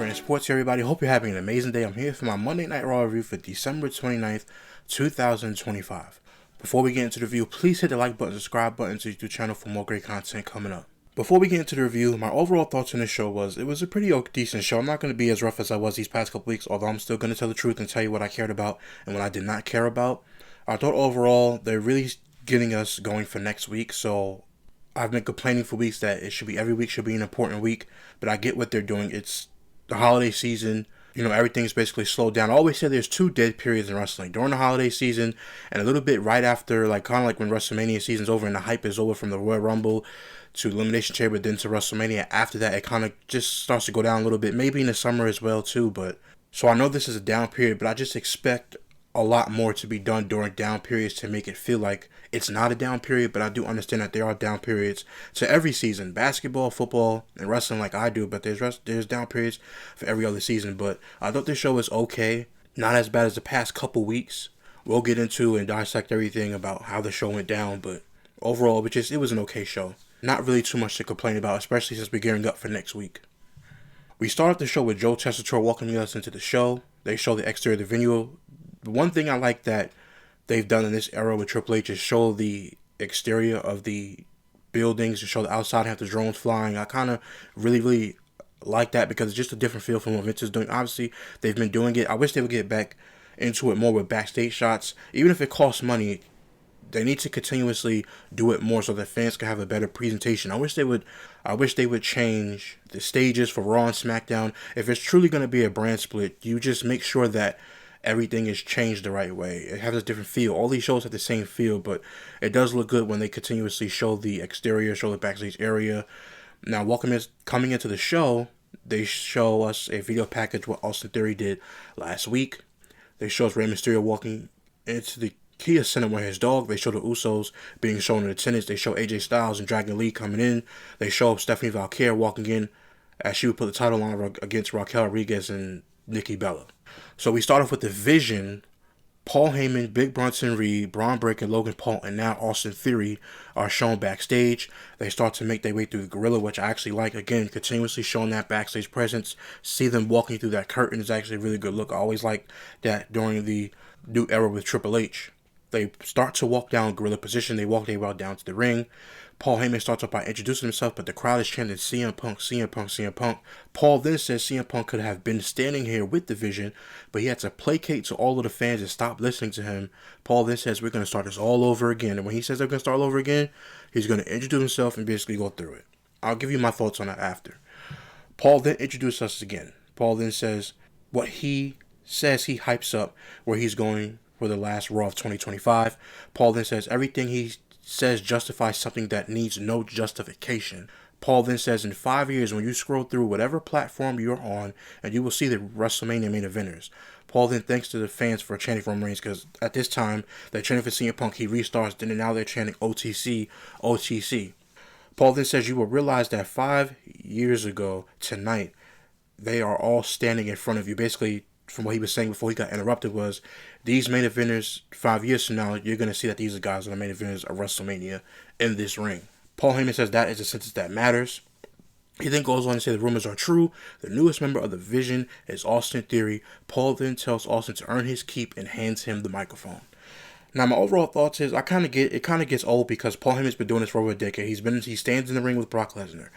Brandon Sports here, everybody. Hope you're having an amazing day. I'm here for my Monday Night Raw review for December 29th, 2025. Before we get into the review, please hit the like button, subscribe button to the YouTube channel for more great content coming up. Before we get into the review, my overall thoughts on this show was, it was a pretty decent show. I'm not going to be as rough as I was these past couple weeks, although I'm still going to tell the truth and tell you what I cared about and what I did not care about. I thought overall, they're really getting us going for next week, so I've been complaining for weeks that it should be every week should be an important week, but I get what they're doing. It's the holiday season, everything's basically slowed down. I always say there's two dead periods in wrestling. During the holiday season and a little bit right after, kind of like when WrestleMania season's over and the hype is over from the Royal Rumble to Elimination Chamber, then to WrestleMania. After that, it kind of just starts to go down a little bit, maybe in the summer as well too. But so I know this is a down period, but I just expect a lot more to be done during down periods to make it feel like it's not a down period, but I do understand that there are down periods to every season, basketball, football, and wrestling like I do, but there's down periods for every other season. But I thought this show was okay, not as bad as the past couple weeks. We'll get into and dissect everything about how the show went down, but overall, it was an okay show. Not really too much to complain about, especially since we're gearing up for next week. We start off the show with Joe Tessitore welcoming us into the show. They show the exterior of the venue. The one thing I like that they've done in this era with Triple H is show the exterior of the buildings, to show the outside, have the drones flying. I kind of really like that because it's just a different feel from what Vince is doing. Obviously, they've been doing it. I wish they would get back into it more with backstage shots. Even if it costs money, they need to continuously do it more so that fans can have a better presentation. I wish they would change the stages for Raw and SmackDown. If it's truly going to be a brand split, you just make sure that everything is changed the right way. It has a different feel. All these shows have the same feel, but it does look good when they continuously show the exterior, show the backstage area. Now, coming into the show, they show us a video package what Austin Theory did last week. They show us Rey Mysterio walking into the Kia Center with his dog. They show the Usos being shown in attendance. They show AJ Styles and Dragon Lee coming in. They show Stephanie Valkyrie walking in as she would put the title on against Raquel Rodriguez and Nikki Bella. So we start off with the Vision. Paul Heyman, Big Bronson Reed, Braun Breaker, Logan Paul, and now Austin Theory are shown backstage. They start to make their way through the gorilla, which I actually like. Again, continuously showing that backstage presence. See them walking through that curtain is actually a really good look. I always like that during the new era with Triple H. They start to walk down gorilla position. They walk their way down to the ring. Paul Heyman starts off by introducing himself, but the crowd is chanting CM Punk, CM Punk, CM Punk. Paul then says CM Punk could have been standing here with the Vision, but he had to placate to all of the fans and stop listening to him. Paul then says we're going to start this all over again. And when he says they're going to start all over again, he's going to introduce himself and basically go through it. I'll give you my thoughts on that after. Paul then introduces us again. Paul then says what he says he hypes up where he's going for the last Raw of 2025. Paul then says everything he says justifies something that needs no justification. Paul then says in 5 years, when you scroll through whatever platform you're on, and you will see the WrestleMania main eventers. Paul then thanks to the fans for chanting for Reigns, because at this time they're chanting for CM Punk. He restarts, then now they're chanting OTC, OTC. Paul then says you will realize that 5 years ago tonight, they are all standing in front of you. Basically, from what he was saying before he got interrupted, was these main eventers 5 years from now, you're going to see that these are guys are the main eventers of WrestleMania in this ring. Paul Heyman says that is a sentence that matters. He then goes on to say the rumors are true. The newest member of the Vision is Austin Theory. Paul then tells Austin to earn his keep and hands him the microphone. Now, my overall thoughts is it kind of gets old because Paul Heyman's been doing this for over a decade. He stands in the ring with Brock Lesnar.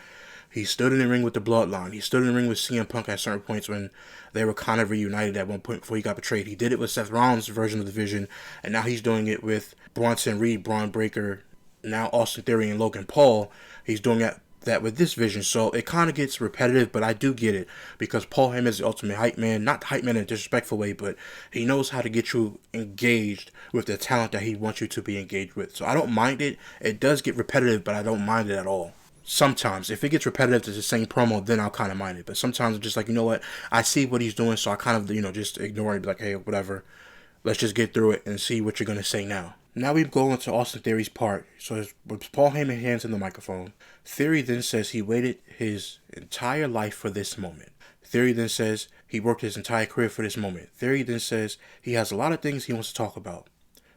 He stood in the ring with the Bloodline. He stood in the ring with CM Punk at certain points when they were kind of reunited at one point before he got betrayed. He did it with Seth Rollins' version of the Vision, and now he's doing it with Bronson Reed, Braun Breaker, now Austin Theory, and Logan Paul. He's doing that with this Vision, so it kind of gets repetitive, but I do get it because Paul Heyman is the ultimate hype man. Not the hype man in a disrespectful way, but he knows how to get you engaged with the talent that he wants you to be engaged with. So I don't mind it. It does get repetitive, but I don't mind it at all. Sometimes, if it gets repetitive to the same promo, then I'll kind of mind it. But sometimes I'm just like, you know what? I see what he's doing, so I kind of, just ignore it and be like, hey, whatever. Let's just get through it and see what you're going to say now. Now we go into Austin Theory's part. So with Paul Heyman hands him the microphone, Theory then says he waited his entire life for this moment. Theory then says he worked his entire career for this moment. Theory then says he has a lot of things he wants to talk about.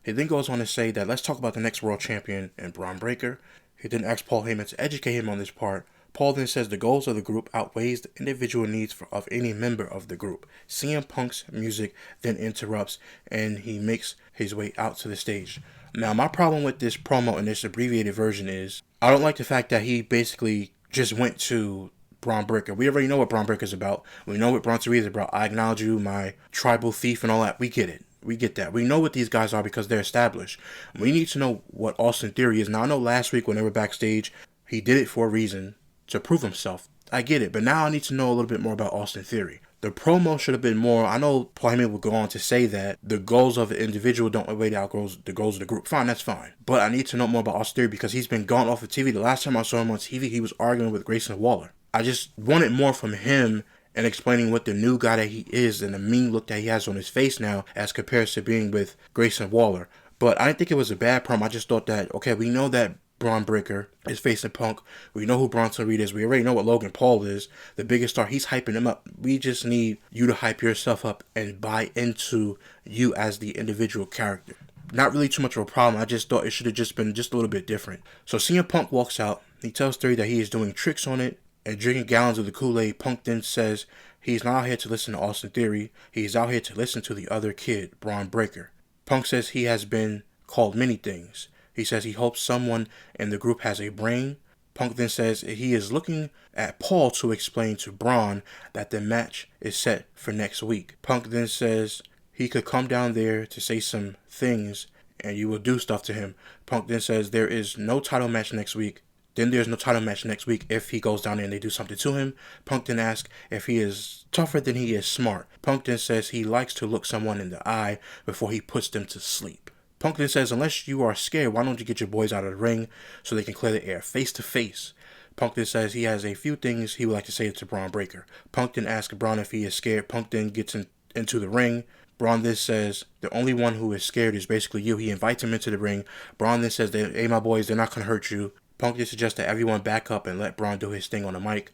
He then goes on to say that let's talk about the next world champion and Braun Breaker. He then asks Paul Heyman to educate him on this part. Paul then says the goals of the group outweighs the individual needs of any member of the group. CM Punk's music then interrupts and he makes his way out to the stage. Now, my problem with this promo in this abbreviated version is I don't like the fact that he basically just went to Braun Breaker. We already know what Braun Breaker is about. We know what Bronson Reed is about. I acknowledge you, my tribal thief and all that. We get it. We get that. We know what these guys are because they're established. We need to know what Austin Theory is. Now, I know last week when they were backstage, he did it for a reason, to prove himself. I get it. But now I need to know a little bit more about Austin Theory. The promo should have been more. I know Paul Heyman would go on to say that the goals of an individual don't outweigh the goals of the group. Fine, that's fine. But I need to know more about Austin Theory because he's been gone off of TV. The last time I saw him on TV, he was arguing with Grayson Waller. I just wanted more from him and explaining what the new guy that he is and the mean look that he has on his face now as compared to being with Grayson Waller. But I didn't think it was a bad promo. I just thought that, okay, we know that Braun Breaker is facing Punk. We know who Bronson Reed is. We already know what Logan Paul is, the biggest star. He's hyping him up. We just need you to hype yourself up and buy into you as the individual character. Not really too much of a problem. I just thought it should have just been just a little bit different. So CM Punk walks out. He tells Theory that he is doing tricks on it and drinking gallons of the Kool-Aid. Punk then says he's not out here to listen to Austin Theory. He's out here to listen to the other kid, Braun Breaker. Punk says he has been called many things. He says he hopes someone in the group has a brain. Punk then says he is looking at Paul to explain to Braun that the match is set for next week. Punk then says he could come down there to say some things and you will do stuff to him. Punk then says there is no title match next week. Then there's no title match next week if he goes down there and they do something to him. Punk then asks if he is tougher than he is smart. Punk then says he likes to look someone in the eye before he puts them to sleep. Punk then says, unless you are scared, why don't you get your boys out of the ring so they can clear the air face to face? Punk then says he has a few things he would like to say to Braun Breaker. Punk then asks Braun if he is scared. Punk then gets into the ring. Braun then says the only one who is scared is basically you. He invites him into the ring. Braun then says, hey, my boys, they're not going to hurt you. Punk then suggests that everyone back up and let Braun do his thing on the mic.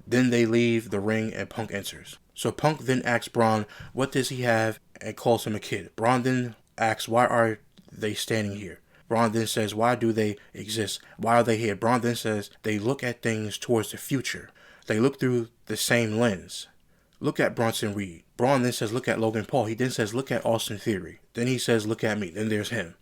Then they leave the ring and Punk enters. So Punk then asks Braun, what does he have, and calls him a kid. Braun then asks, why are they standing here? Braun then says, why do they exist? Why are they here? Braun then says, they look at things towards the future. They look through the same lens. Look at Bronson Reed. Braun then says, look at Logan Paul. He then says, look at Austin Theory. Then he says, look at me. Then there's him.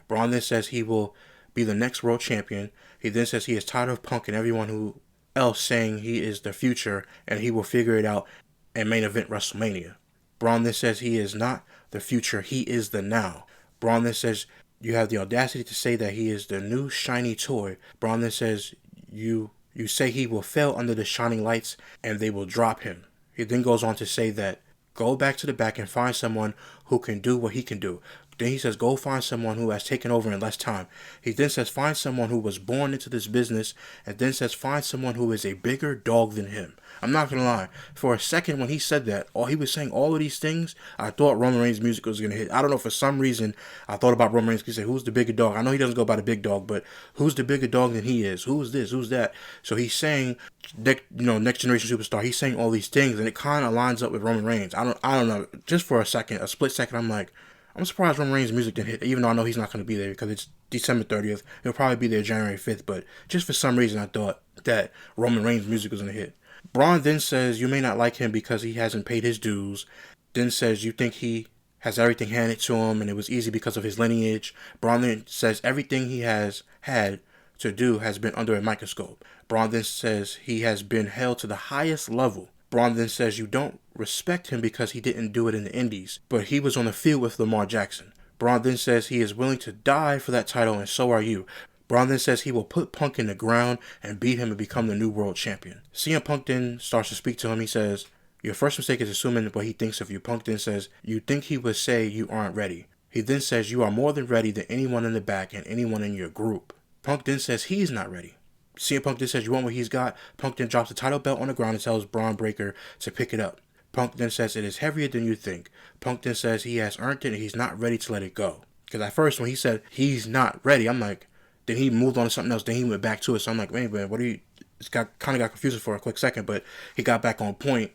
Braun then says he will be the next world champion. He then says he is tired of Punk and everyone else saying he is the future and he will figure it out and main event WrestleMania. Braun then says he is not the future, he is the now. Braun then says you have the audacity to say that he is the new shiny toy. Braun then says you say he will fail under the shining lights and they will drop him. He then goes on to say that go back to the back and find someone who can do what he can do. Then he says, go find someone who has taken over in less time. He then says, find someone who was born into this business. And then says, find someone who is a bigger dog than him. I'm not going to lie. For a second when he said that, he was saying all of these things, I thought Roman Reigns' music was going to hit. I don't know, for some reason, I thought about Roman Reigns. He said, who's the bigger dog? I know he doesn't go by the big dog, but who's the bigger dog than he is? Who's this? Who's that? So he's saying, next generation superstar. He's saying all these things, and it kind of lines up with Roman Reigns. I don't know. Just for a split second, I'm like, I'm surprised Roman Reigns' music didn't hit, even though I know he's not going to be there because it's December 30th. He'll probably be there January 5th, but just for some reason I thought that Roman Reigns' music was going to hit. Braun then says you may not like him because he hasn't paid his dues. Then says you think he has everything handed to him and it was easy because of his lineage. Braun then says everything he has had to do has been under a microscope. Braun then says he has been held to the highest level. Braun then says you don't respect him because he didn't do it in the Indies, but he was on the field with Lamar Jackson. Braun then says he is willing to die for that title, and so are you. Braun then says he will put Punk in the ground and beat him and become the new world champion. CM Punk then starts to speak to him. He says, your first mistake is assuming what he thinks of you. Punk then says, you think he would say you aren't ready. He then says you are more than ready than anyone in the back and anyone in your group. Punk then says he's not ready. CM Punk then says you want what he's got. Punk then drops the title belt on the ground and tells Braun Breaker to pick it up. Punk then says it is heavier than you think. Punk then says he has earned it and he's not ready to let it go. Because at first when he said he's not ready, I'm like, then he moved on to something else. Then he went back to it. So I'm like, man, what are you? It's kind of got confusing for a quick second, but he got back on point.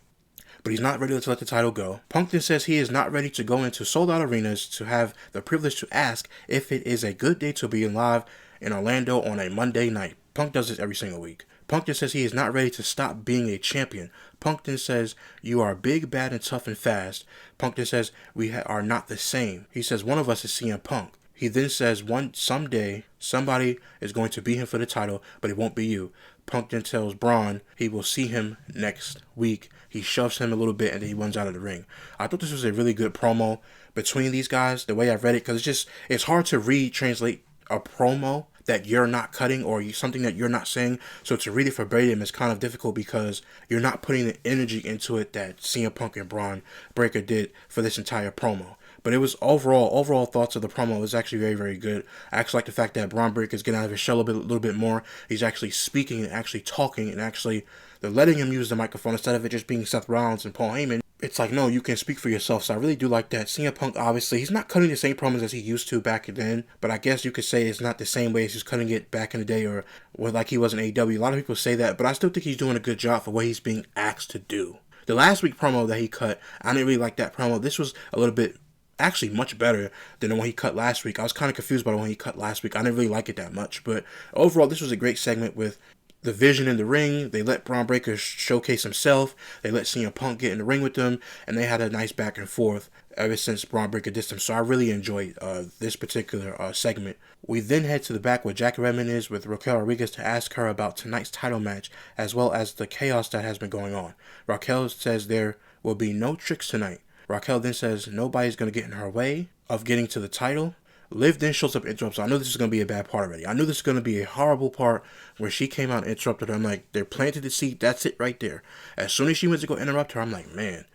But he's not ready to let the title go. Punk then says he is not ready to go into sold out arenas to have the privilege to ask if it is a good day to be alive in Orlando on a Monday night. Punk does this every single week. Punk then says he is not ready to stop being a champion. Punk then says, you are big, bad, and tough and fast. Punk then says, we are not the same. He says, one of us is CM Punk. He then says, someday, somebody is going to beat him for the title, but it won't be you. Punk then tells Braun he will see him next week. He shoves him a little bit and then he runs out of the ring. I thought this was a really good promo between these guys, the way I read it, because it's hard to translate a promo that you're not cutting or something that you're not saying. So to read it verbatim is kind of difficult because you're not putting the energy into it that CM Punk and Braun Breaker did for this entire promo. But it was overall thoughts of the promo was actually very, very good. I actually like the fact that Braun Breaker is getting out of his shell a little bit more. He's actually speaking and actually talking and actually they're letting him use the microphone instead of it just being Seth Rollins and Paul Heyman. It's like, no, you can speak for yourself. So I really do like that. CM Punk, obviously, he's not cutting the same promos as he used to back then. But I guess you could say it's not the same way as he's cutting it back in the day or like he was in AEW. A lot of people say that. But I still think he's doing a good job for what he's being asked to do. The last week promo that he cut, I didn't really like that promo. This was a little bit, actually much better than the one he cut last week. I was kind of confused by the one he cut last week. I didn't really like it that much. But overall, this was a great segment with the Vision in the ring. They let Braun Breaker showcase himself. They let CM Punk get in the ring with them. And they had a nice back and forth ever since Braun Breaker dissed him. So I really enjoyed this particular segment. We then head to the back where Jackie Redmond is with Raquel Rodriguez to ask her about tonight's title match as well as the chaos that has been going on. Raquel says there will be no tricks tonight. Raquel then says nobody's going to get in her way of getting to the title. Liv then shows up and interrupts. So I knew this was going to be a bad part already. I knew this was going to be a horrible part where she came out and interrupted her. I'm like, they're planted the seed. That's it right there. As soon as she went to go interrupt her, I'm like, man,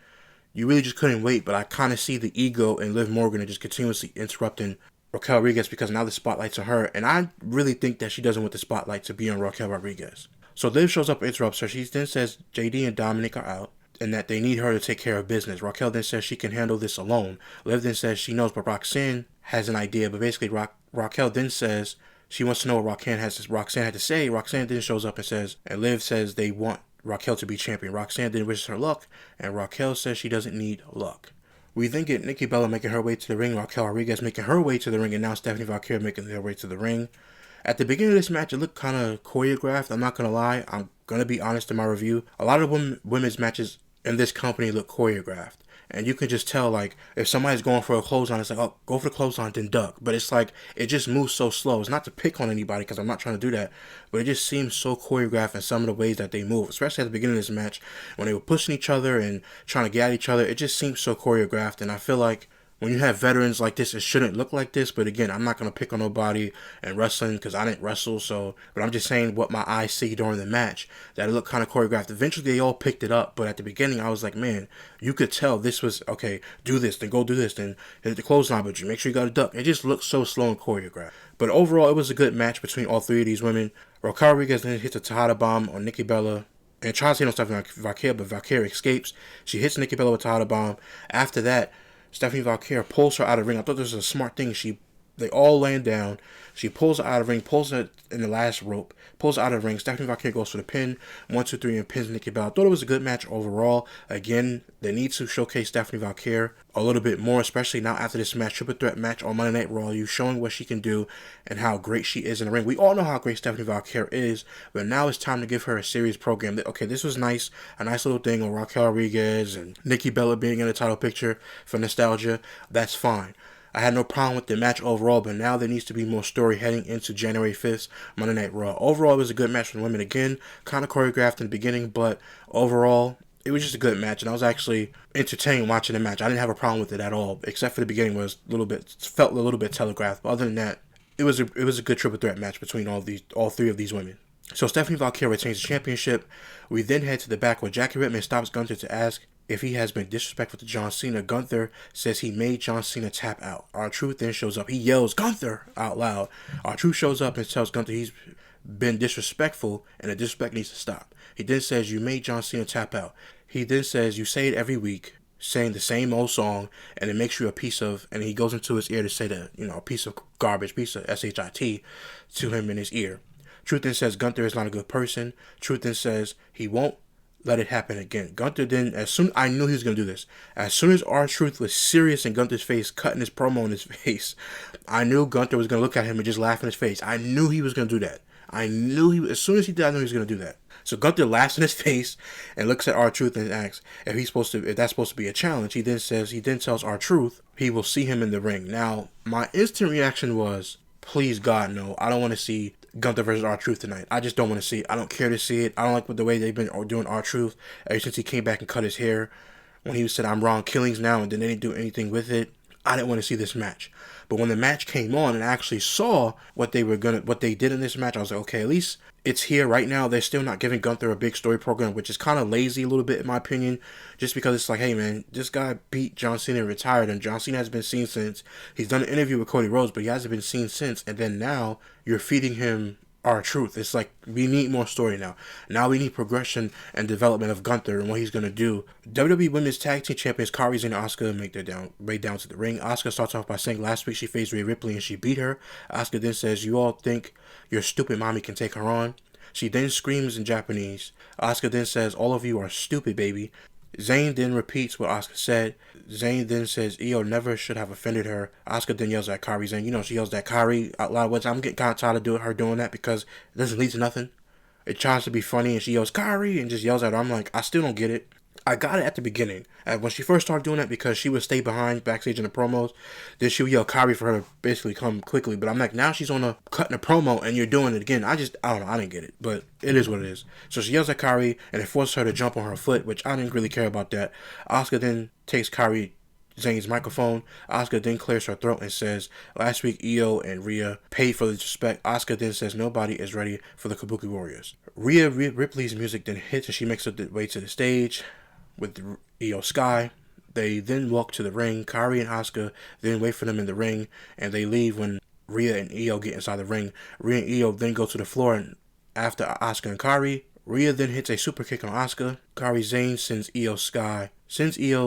you really just couldn't wait. But I kind of see the ego in Liv Morgan and just continuously interrupting Raquel Rodriguez because now the spotlight's on her. And I really think that she doesn't want the spotlight to be on Raquel Rodriguez. So Liv shows up and interrupts her. She then says JD and Dominic are out and that they need her to take care of business. Raquel then says she can handle this alone. Liv then says she knows, but Roxanne has an idea. But basically, Raquel then says she wants to know what Roxanne had to say. Roxanne then shows up and says, and Liv says they want Raquel to be champion. Roxanne then wishes her luck, and Raquel says she doesn't need luck. We then get Nikki Bella making her way to the ring, Raquel Rodriguez making her way to the ring, and now Stephanie Valkyrie making her way to the ring. At the beginning of this match, it looked kind of choreographed. I'm not going to lie. I'm going to be honest in my review. A lot of women's matches in this company look choreographed. And you can just tell, like, if somebody's going for a clothesline, it's like, oh, go for the clothesline, then duck. But it's like, it just moves so slow. It's not to pick on anybody, because I'm not trying to do that. But it just seems so choreographed in some of the ways that they move. Especially at the beginning of this match, when they were pushing each other and trying to get at each other. It just seems so choreographed. And I feel like when you have veterans like this, it shouldn't look like this. But again, I'm not going to pick on nobody in wrestling because I didn't wrestle. But I'm just saying what my eyes see during the match, that it looked kind of choreographed. Eventually, they all picked it up. But at the beginning, I was like, man, you could tell this was, okay, do this, then go do this, then hit the clothesline, but you make sure you got a duck. It just looked so slow and choreographed. But overall, it was a good match between all three of these women. Raquel Rodriguez then hits a Tejada bomb on Nikki Bella and tries to hit on Stephanie Valkyrie, but Valkyrie escapes. She hits Nikki Bella with a Tejada bomb. After that, Stephanie Valkyrie pulls her out of the ring. I thought this was a smart thing. They all land down. She pulls her out of the ring, pulls her in the last rope, pulls her out of the ring. Stephanie Valkyrie goes for the pin. 1, 2, 3, and pins Nikki Bella. I thought it was a good match overall. Again, they need to showcase Stephanie Valkyrie a little bit more, especially now after this match, triple threat match on Monday Night Raw. You showing what she can do and how great she is in the ring. We all know how great Stephanie Valkyrie is, but now it's time to give her a serious program. Okay, this was nice, a nice little thing on Raquel Rodriguez and Nikki Bella being in the title picture for nostalgia. That's fine. I had no problem with the match overall, but now there needs to be more story heading into January 5th, Monday Night Raw. Overall, it was a good match for the women. Again, kind of choreographed in the beginning, but overall, it was just a good match, and I was actually entertained watching the match. I didn't have a problem with it at all, except for the beginning where it felt a little bit telegraphed. But other than that, it was a good triple threat match between all three of these women. So Stephanie Valkyrie retains the championship. We then head to the back where Jackie Redmond stops Gunther to ask if he has been disrespectful to John Cena. Gunther says he made John Cena tap out. R-Truth then shows up. He yells, "Gunther!" out loud. R-Truth shows up and tells Gunther he's been disrespectful and the disrespect needs to stop. He then says, "You made John Cena tap out." He then says, "You say it every week, saying the same old song, and it makes you a piece of," and he goes into his ear to say that, a piece of garbage, piece of shit to him in his ear. Truth then says Gunther is not a good person. Truth then says he won't let it happen again. Gunther then, I knew he was going to do this. As soon as R-Truth was serious in Gunther's face, cutting his promo in his face, I knew Gunther was going to look at him and just laugh in his face. I knew he was going to do that. As soon as he did, I knew he was going to do that. So Gunther laughs in his face and looks at R-Truth and asks if that's supposed to be a challenge. He then tells R-Truth he will see him in the ring. Now, my instant reaction was, please God, no. I don't want to see Gunther versus R-Truth tonight. I just don't want to see it. I don't care to see it. I don't like the way they've been doing R-Truth ever since he came back and cut his hair. When he said, I'm Ron Killings now, and then they didn't do anything with it. I didn't want to see this match. But when the match came on and I actually saw what they did in this match, I was like, okay, at least it's here right now. They're still not giving Gunther a big story program, which is kind of lazy a little bit in my opinion, just because it's like, hey man, this guy beat John Cena and retired, and John Cena has been seen since. He's done an interview with Cody Rhodes, but he hasn't been seen since, and then now you're feeding him R-Truth. It's like, we need more story now. Now we need progression and development of Gunther and what he's going to do. WWE Women's Tag Team Champions Kairi Sane and Asuka make their way down to the ring. Asuka starts off by saying last week she faced Rhea Ripley and she beat her. Asuka then says, you all think your stupid mommy can take her on? She then screams in Japanese. Asuka then says, all of you are stupid, baby. Zayn then repeats what Asuka said. Zayn then says Io never should have offended her. Asuka then yells at Kairi Zayn. She yells at Kairi out loud, which I'm getting kind of tired of her doing that because it doesn't lead to nothing. It tries to be funny and she yells Kairi and just yells at her. I'm like, I still don't get it. I got it at the beginning. When she first started doing that, because she would stay behind backstage in the promos, then she would yell Kairi for her to basically come quickly. But I'm like, now she's cutting a promo and you're doing it again. I don't know. I didn't get it. But it is what it is. So she yells at Kairi and it forces her to jump on her foot, which I didn't really care about that. Asuka then takes Kairi Zayn's microphone. Asuka then clears her throat and says, last week Io and Rhea paid for the disrespect. Asuka then says nobody is ready for the Kabuki Warriors. Rhea Ripley's music then hits and she makes her way to the stage with Io Sky. They then walk to the ring. Kairi and Asuka then wait for them in the ring, and they leave when Rhea and Io get inside the ring. Rhea and Io then go to the floor, and after Asuka and Kairi, Rhea then hits a super kick on Asuka. Kairi Zayn sends Io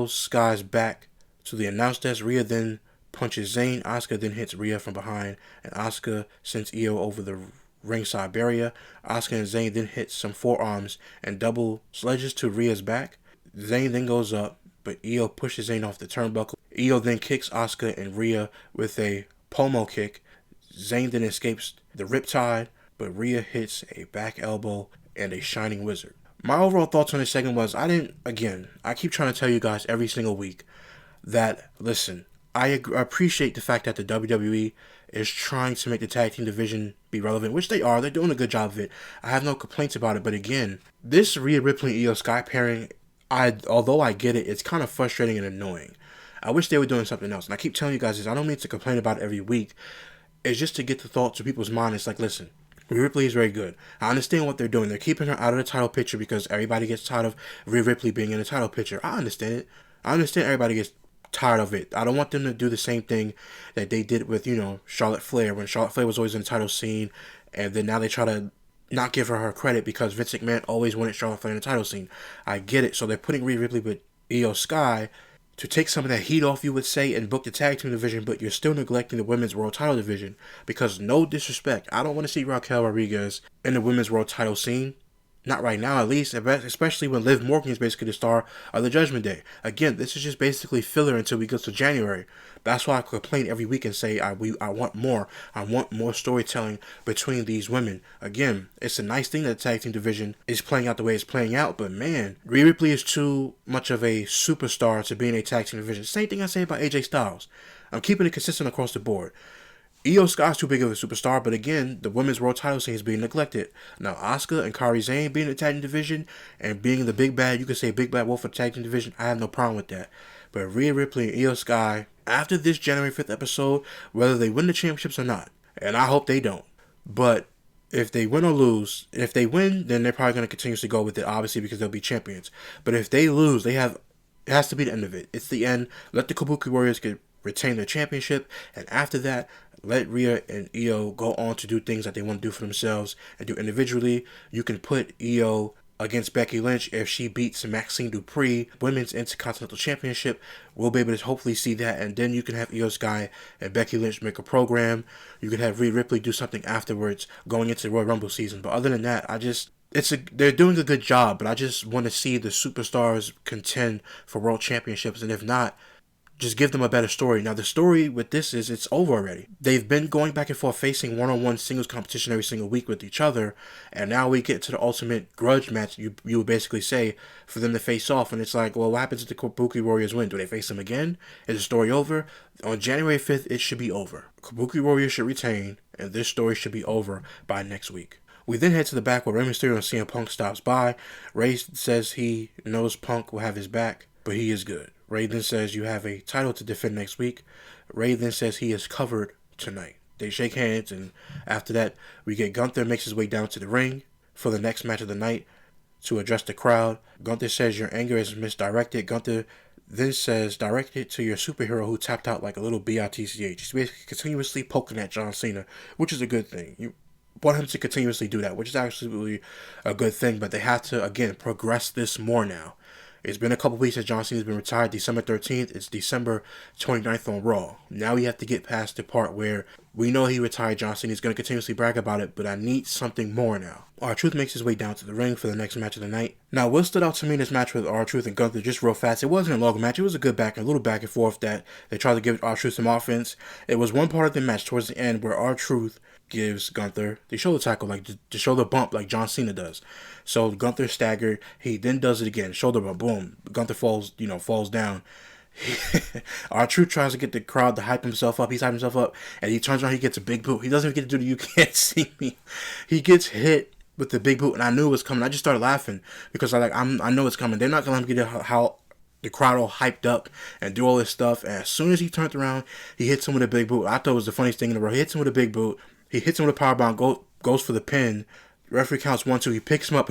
Sky's back to the announce desk. Rhea then punches Zayn. Asuka then hits Rhea from behind, and Asuka sends Io over the ringside barrier. Asuka and Zayn then hit some forearms and double sledges to Rhea's back. Zayn then goes up, but Io pushes Zayn off the turnbuckle. Io then kicks Asuka and Rhea with a pomo kick. Zayn then escapes the riptide, but Rhea hits a back elbow and a shining wizard. My overall thoughts on this segment was, I keep trying to tell you guys every single week that, listen, I appreciate the fact that the WWE is trying to make the tag team division be relevant, which they are. They're doing a good job of it. I have no complaints about it, but again, this Rhea Ripley and Io Sky pairing, although I get it, it's kind of frustrating and annoying. I wish they were doing something else. And I keep telling you guys this. I don't mean to complain about it every week. It's just to get the thought to people's minds. It's like, listen, Rhea Ripley is very good. I understand what they're doing. They're keeping her out of the title picture because everybody gets tired of Rhea Ripley being in the title picture. I understand it. I understand everybody gets tired of it. I don't want them to do the same thing that they did with, Charlotte Flair, when Charlotte Flair was always in the title scene, and then now they try to not give her credit because Vince McMahon always wanted Charlotte Flair in the title scene. I get it. So they're putting Rhea Ripley with Io Sky to take some of that heat off, you would say, and book the tag team division, but you're still neglecting the women's world title division because, no disrespect, I don't want to see Raquel Rodriguez in the women's world title scene. Not right now, at least, especially when Liv Morgan is basically the star of the Judgment Day. Again, this is just basically filler until we get to January. That's why I complain every week and say I want more. I want more storytelling between these women. Again, it's a nice thing that the tag team division is playing out the way it's playing out, but man, Rhea Ripley is too much of a superstar to be in a tag team division. Same thing I say about AJ Styles. I'm keeping it consistent across the board. Io Sky's too big of a superstar, but again, the women's world title scene is being neglected. Now, Asuka and Kairi Zayn being in the tag team division and being the big bad, you could say big bad wolf of the tag team division, I have no problem with that. But Rhea Ripley and Io Sky, after this January 5th episode, whether they win the championships or not, and I hope they don't, but if they win or lose, if they win, then they're probably going to continuously go with it, obviously, because they'll be champions. But if they lose, it has to be the end of it. It's the end. Let the Kabuki Warriors retain their championship, and after that, let Rhea and Io go on to do things that they want to do for themselves and do individually. You can put Io against Becky Lynch if she beats Maxine Dupree, Women's Intercontinental Championship. We'll be able to hopefully see that, and then you can have Io Sky and Becky Lynch make a program. You can have Rhea Ripley do something afterwards going into the Royal Rumble season. But other than that, they're doing a good job, but I just want to see the superstars contend for world championships, and if not, Just give them a better story. Now, the story with this is it's over already. They've been going back and forth facing one-on-one singles competition every single week with each other, and now we get to the ultimate grudge match, you would basically say, for them to face off. And it's like, well, what happens if the Kabuki Warriors win? Do they face them again? Is the story over? On January 5th, it should be over. Kabuki Warriors should retain, and this story should be over by next week. We then head to the back where Rey Mysterio and CM Punk stops by. Rey says he knows Punk will have his back, but he is good. Rey then says you have a title to defend next week. Rey then says he is covered tonight. They shake hands, and after that, we get Gunther makes his way down to the ring for the next match of the night to address the crowd. Gunther says your anger is misdirected. Gunther then says direct it to your superhero who tapped out like a little bitch. He's basically continuously poking at John Cena, which is a good thing. You want him to continuously do that, which is absolutely a good thing, but they have to, again, progress this more now. It's been a couple weeks since John Cena's been retired. December 13th. It's December 29th on Raw. Now we have to get past the part where we know he retired. John Cena's going to continuously brag about it, but I need something more now. R-Truth makes his way down to the ring for the next match of the night. Now, what stood out to me in this match with R-Truth and Gunther, just real fast, it wasn't a long match. It was a good a little back and forth that they tried to give R-Truth some offense. It was one part of the match towards the end where R-Truth gives Gunther the shoulder tackle, like the shoulder bump like John Cena does. So Gunther staggered. He then does it again. Shoulder bump, boom. Gunther falls down. R-Truth tries to get the crowd to hype himself up. He's hyping himself up, and he turns around. He gets a big boot. He doesn't even get to do the "you can't see me." He gets hit with the big boot, and I knew it was coming. I just started laughing because I know it's coming. They're not gonna let him get how the crowd all hyped up and do all this stuff. And as soon as he turned around, he hits him with a big boot. I thought it was the funniest thing in the world. He hits him with a big boot. He hits him with a powerbomb, goes for the pin. Referee counts 1, 2. He picks him up,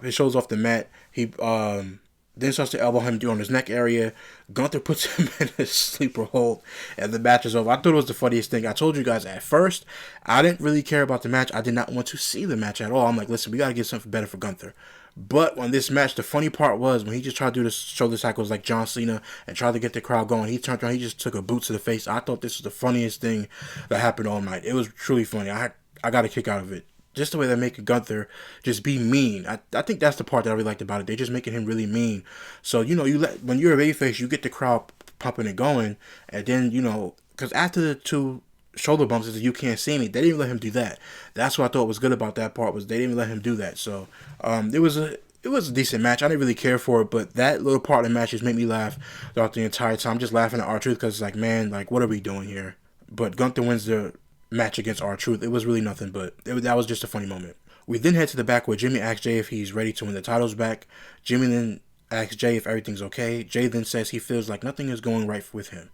his shoulders off the mat. He then starts to elbow him on his neck area. Gunther puts him in a sleeper hold, and the match is over. I thought it was the funniest thing. I told you guys at first, I didn't really care about the match. I did not want to see the match at all. I'm like, listen, we got to get something better for Gunther. But on this match, the funny part was when he just tried to do the shoulder tackles like John Cena and tried to get the crowd going, he turned around, he just took a boot to the face. I thought this was the funniest thing that happened all night. It was truly funny. I got a kick out of it. Just the way they're making Gunther just be mean. I think that's the part that I really liked about it. They're just making him really mean. So, when you're a babyface, you get the crowd pumping and going. And then, because after the 2 shoulder bumps is "you can't see me," they didn't let him do that. That's what I thought was good about that part, was they didn't let him do that. So it was a decent match. I didn't really care for it, but that little part of the match just made me laugh throughout the entire time. Just laughing at R-Truth because it's like, man, like, what are we doing here? But Gunther wins the match against R-Truth. It was really nothing, but that was just a funny moment. We then head to the back where Jimmy asks Jay if he's ready to win the titles back. Jimmy then asks Jay if everything's okay. Jay then says he feels like nothing is going right with him.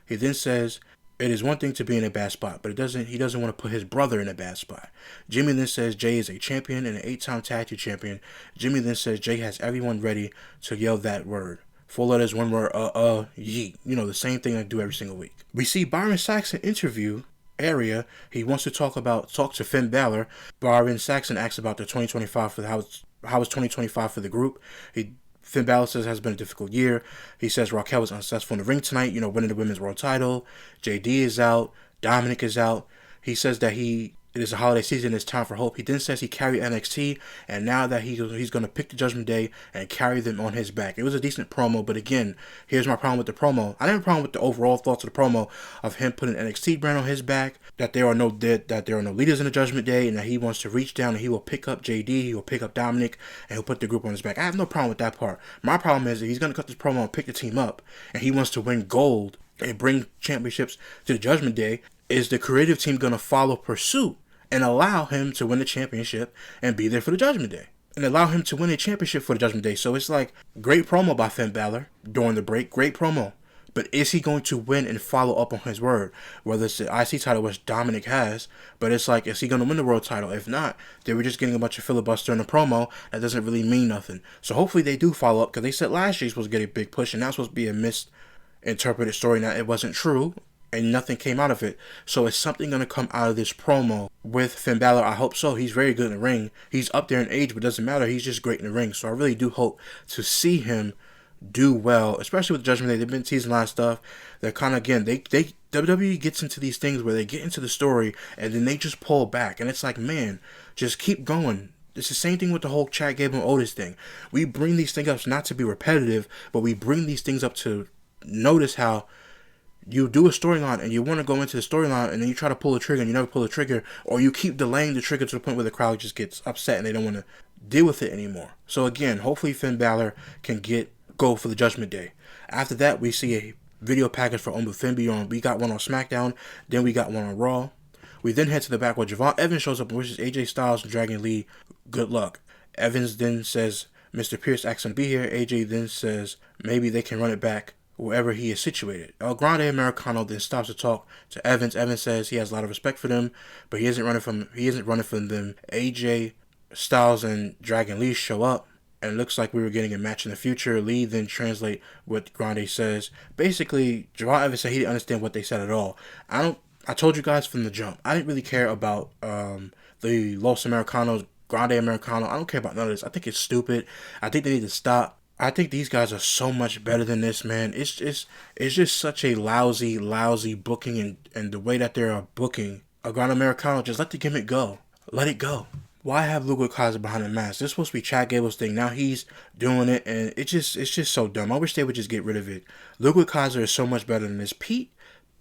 He then says it is one thing to be in a bad spot, but he doesn't want to put his brother in a bad spot. Jimmy then says Jay is a champion and an 8-time tag team champion. Jimmy then says Jay has everyone ready to yell that word. 4 letters, 1 word, yeet. The same thing I do every single week. We see Byron Saxton interview area. He wants to talk to Finn Balor. Byron Saxton asks about the 2025 for how was 2025 for the group. Finn Balor says it has been a difficult year. He says Raquel was unsuccessful in the ring tonight, winning the women's world title. JD is out. Dominic is out. He says that it is a holiday season. It's time for hope. He then says he carried NXT, and now that he's going to pick the Judgment Day and carry them on his back. It was a decent promo, but again, here's my problem with the promo. I didn't have a problem with the overall thoughts of the promo of him putting NXT brand on his back, that there are no leaders in the Judgment Day, and that he wants to reach down and he will pick up JD, he will pick up Dominic, and he'll put the group on his back. I have no problem with that part. My problem is that he's going to cut this promo and pick the team up, and he wants to win gold and bring championships to the Judgment Day. Is the creative team going to follow pursuit and allow him to win the championship and be there for the Judgment Day? And allow him to win a championship for the Judgment Day. So it's like, great promo by Finn Balor during the break. Great promo. But is he going to win and follow up on his word? Whether it's the IC title, which Dominic has, but it's like, is he going to win the world title? If not, they were just getting a bunch of filibuster in the promo. That doesn't really mean nothing. So hopefully they do follow up, because they said last year he's supposed to get a big push, and that's supposed to be a misinterpreted story. Now, it wasn't true, and nothing came out of it. So is something going to come out of this promo with Finn Balor? I hope so. He's very good in the ring. He's up there in age, but it doesn't matter. He's just great in the ring. So I really do hope to see him do well, especially with Judgment Day. They've been teasing a lot of stuff. They're kind of, again, WWE gets into these things where they get into the story and then they just pull back. And it's like, man, just keep going. It's the same thing with the whole Chad Gable and Otis thing. We bring these things up not to be repetitive, but we bring these things up to notice how you do a storyline and you want to go into the storyline and then you try to pull the trigger and you never pull the trigger, or you keep delaying the trigger to the point where the crowd just gets upset and they don't want to deal with it anymore. So again, hopefully Finn Balor can go for the Judgment Day. After that, we see a video package for Ombu Finn Beyond. We got one on SmackDown, then we got one on Raw. We then head to the back where Javon Evans shows up and wishes AJ Styles and Dragon Lee good luck. Evans then says Mr. Pierce asked him to be here. AJ then says maybe they can run it back wherever he is situated. El Grande Americano then stops to talk to Evans. Evans says he has a lot of respect for them, but he isn't running from them. AJ Styles and Dragon Lee show up, and it looks like we were getting a match in the future. Lee then translate what Grande says. Basically, Javon Evans said he didn't understand what they said at all. I told you guys from the jump, I didn't really care about the Los Americanos, Grande Americano. I don't care about none of this. I think it's stupid. I think they need to stop. I think these guys are so much better than this, man. It's just such a lousy booking, and the way that they're booking a Grand Americano, just let the gimmick go. Let it go. Why have Ludwig Kaiser behind the mask? This is supposed to be Chad Gable's thing. Now he's doing it, and it's just so dumb. I wish they would just get rid of it. Ludwig Kaiser is so much better than this. Pete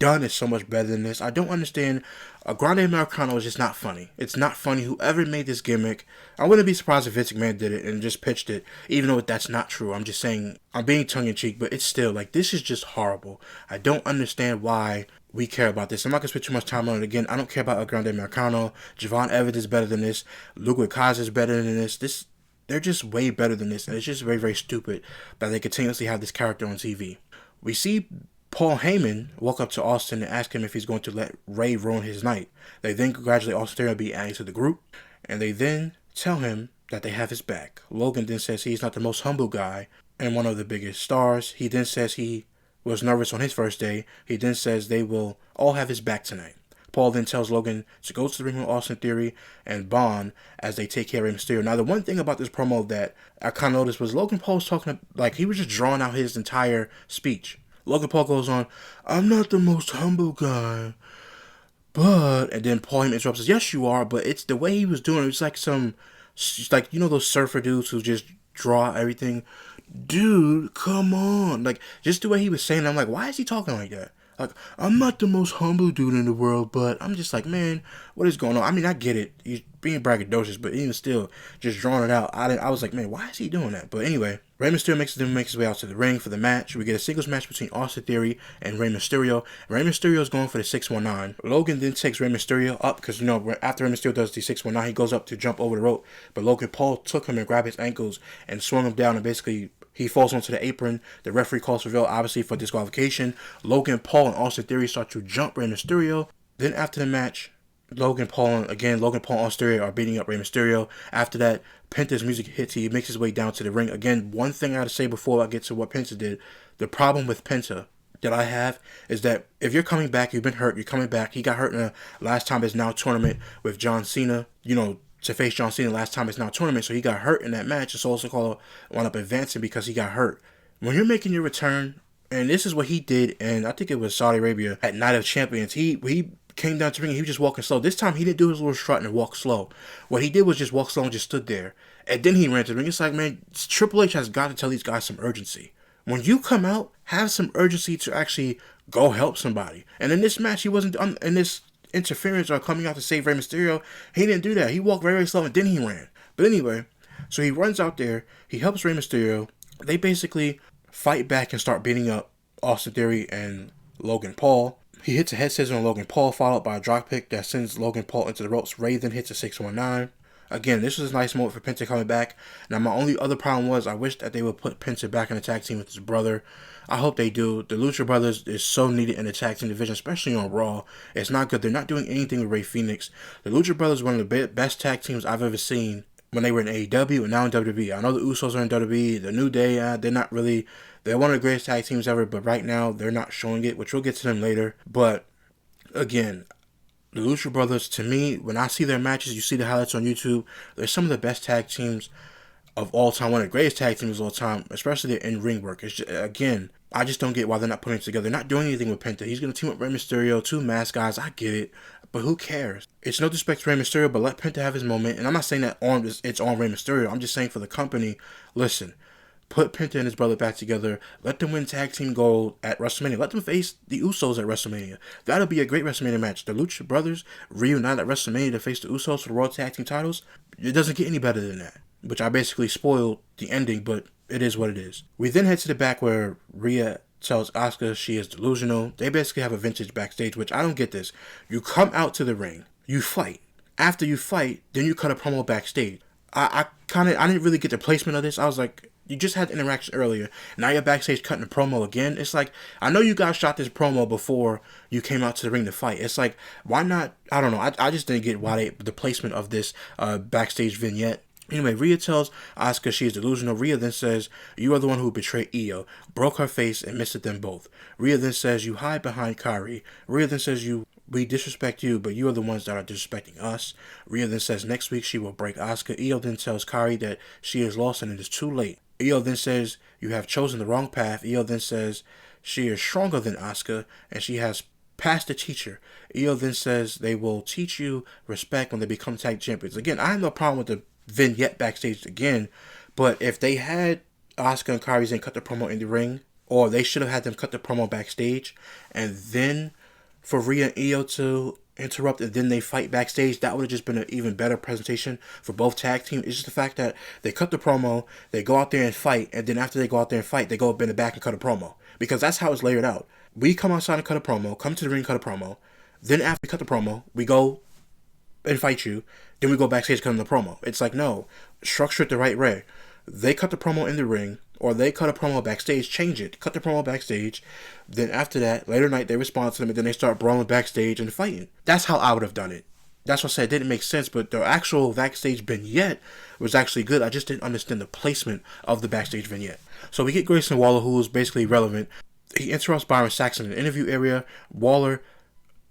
Dunne is so much better than this. I don't understand. A Grande Americano is just not funny. It's not funny. Whoever made this gimmick, I wouldn't be surprised if Vince McMahon did it and just pitched it, even though that's not true. I'm just saying, I'm being tongue-in-cheek, but it's still, like, this is just horrible. I don't understand why we care about this. I'm not going to spend too much time on it again. I don't care about a Grande Americano. Javon Evans is better than this. Ludwig Kaiser is better than this. They're just way better than this, and it's just very, very stupid that they continuously have this character on TV. We see Paul Heyman walk up to Austin and ask him if he's going to let Ray ruin his night. They then congratulate Austin Theory on being added to the group, and they then tell him that they have his back. Logan then says he's not the most humble guy and one of the biggest stars. He then says he was nervous on his first day. He then says they will all have his back tonight. Paul then tells Logan to go to the ring with Austin Theory and bond as they take care of Rey Mysterio. Now, the one thing about this promo that I kind of noticed was Logan Paul was talking, like, he was just drawing out his entire speech. Logan Paul goes on, I'm not the most humble guy, but, and then Paul Heyman interrupts, says, yes, you are, but it's the way he was doing it. It's like like, you know those surfer dudes who just draw everything? Dude, come on. Like, just the way he was saying it, I'm like, why is he talking like that? Like, I'm not the most humble dude in the world, but I'm just like, man, what is going on? I mean, I get it. He's being braggadocious, but even still, just drawing it out, I was like, man, why is he doing that? But anyway, Rey Mysterio makes his way out to the ring for the match. We get a singles match between Austin Theory and Rey Mysterio. Rey Mysterio is going for the 619. Logan then takes Rey Mysterio up because, you know, after Rey Mysterio does the 619, he goes up to jump over the rope. But Logan Paul took him and grabbed his ankles and swung him down, and basically he falls onto the apron. The referee calls for Ville, obviously, for disqualification. Logan Paul and Austin Theory start to jump Rey Mysterio. Then after the match, Logan Paul and Austin Theory are beating up Rey Mysterio. After that, Penta's music hits. He makes his way down to the ring. Again, one thing I gotta say before I get to what Penta did. The problem with Penta that I have is that if you're coming back, you've been hurt, you're coming back. He got hurt in the last time is now tournament with John Cena. You know, to face John Cena last time is now tournament. So he got hurt in that match. It's also called wound up advancing because he got hurt. When you're making your return, and this is what he did, and I think it was Saudi Arabia at Night of Champions. He came down to the ring and he was just walking slow. This time he didn't do his little strut and walk slow. What he did was just walk slow and just stood there. And then he ran to the ring. It's like, man, Triple H has got to tell these guys some urgency. When you come out, have some urgency to actually go help somebody. And in this match, he wasn't in this interference or coming out to save Rey Mysterio. He didn't do that. He walked very, very slow and then he ran. But anyway, so he runs out there. He helps Rey Mysterio. They basically fight back and start beating up Austin Theory and Logan Paul. He hits a head scissor on Logan Paul, followed by a dropkick that sends Logan Paul into the ropes. Ray then hits a 619. Again, this was a nice moment for Penta coming back. Now, my only other problem was I wish that they would put Penta back in the tag team with his brother. I hope they do. The Lucha Brothers is so needed in the tag team division, especially on Raw. It's not good. They're not doing anything with Rey Fenix. The Lucha Brothers are one of the best tag teams I've ever seen when they were in AEW and now in WWE. I know the Usos are in WWE. The New Day, they're not really... They're one of the greatest tag teams ever, but right now they're not showing it, which we'll get to them later. But, again, the Lucha Brothers, to me, when I see their matches, you see the highlights on YouTube, they're some of the best tag teams of all time, one of the greatest tag teams of all time, especially their in-ring work. It's just, again, I just don't get why they're not putting it together. They're not doing anything with Penta. He's going to team up Rey Mysterio, two masked guys, I get it, but who cares? It's no disrespect to Rey Mysterio, but let Penta have his moment, and I'm not saying that it's on Rey Mysterio. I'm just saying for the company, listen, Put Penta and his brother back together. Let them win tag team gold at WrestleMania. Let them face the Usos at WrestleMania. That'll be a great WrestleMania match. The Lucha Brothers reunite at WrestleMania to face the Usos for the World Tag Team titles. It doesn't get any better than that. Which I basically spoiled the ending, but it is what it is. We then head to the back where Rhea tells Asuka she is delusional. They basically have a vintage backstage, which I don't get this. You come out to the ring. You fight. After you fight, then you cut a promo backstage. I didn't really get the placement of this. I was like, you just had the interaction earlier. Now you're backstage cutting a promo again. It's like, I know you guys shot this promo before you came out to the ring to fight. It's like, why not? I don't know. I just didn't get why the placement of this backstage vignette. Anyway, Rhea tells Asuka she is delusional. Rhea then says, you are the one who betrayed Io, broke her face, and missed them both. Rhea then says, you hide behind Kairi. Rhea then says, we disrespect you, but you are the ones that are disrespecting us. Rhea then says next week she will break Asuka. Io then tells Kairi that she is lost and it is too late. Io then says, you have chosen the wrong path. Io then says, she is stronger than Asuka, and she has passed the teacher. Io then says, they will teach you respect when they become tag champions. Again, I have no problem with the vignette backstage again, but if they had Asuka and Kairi then cut the promo in the ring, or they should have had them cut the promo backstage, and then for Rhea and Io to interrupt and then they fight backstage, that would have just been an even better presentation for both tag teams. It's just the fact that they cut the promo, they go out there and fight, and then after they go out there and fight, they go up in the back and cut a promo. Because that's how it's layered out. We come outside and cut a promo, come to the ring, cut a promo, then after we cut the promo, we go and fight you, then we go backstage cutting the promo. It's like, no, structure it the right way. They cut the promo in the ring, or they cut a promo backstage, change it, cut the promo backstage, then after that, later night, they respond to them, and then they start brawling backstage and fighting. That's how I would have done it. That's what I said, it didn't make sense, but the actual backstage vignette was actually good. I just didn't understand the placement of the backstage vignette. So we get Grayson Waller, who is basically relevant. He interrupts Byron Saxton in the interview area. Waller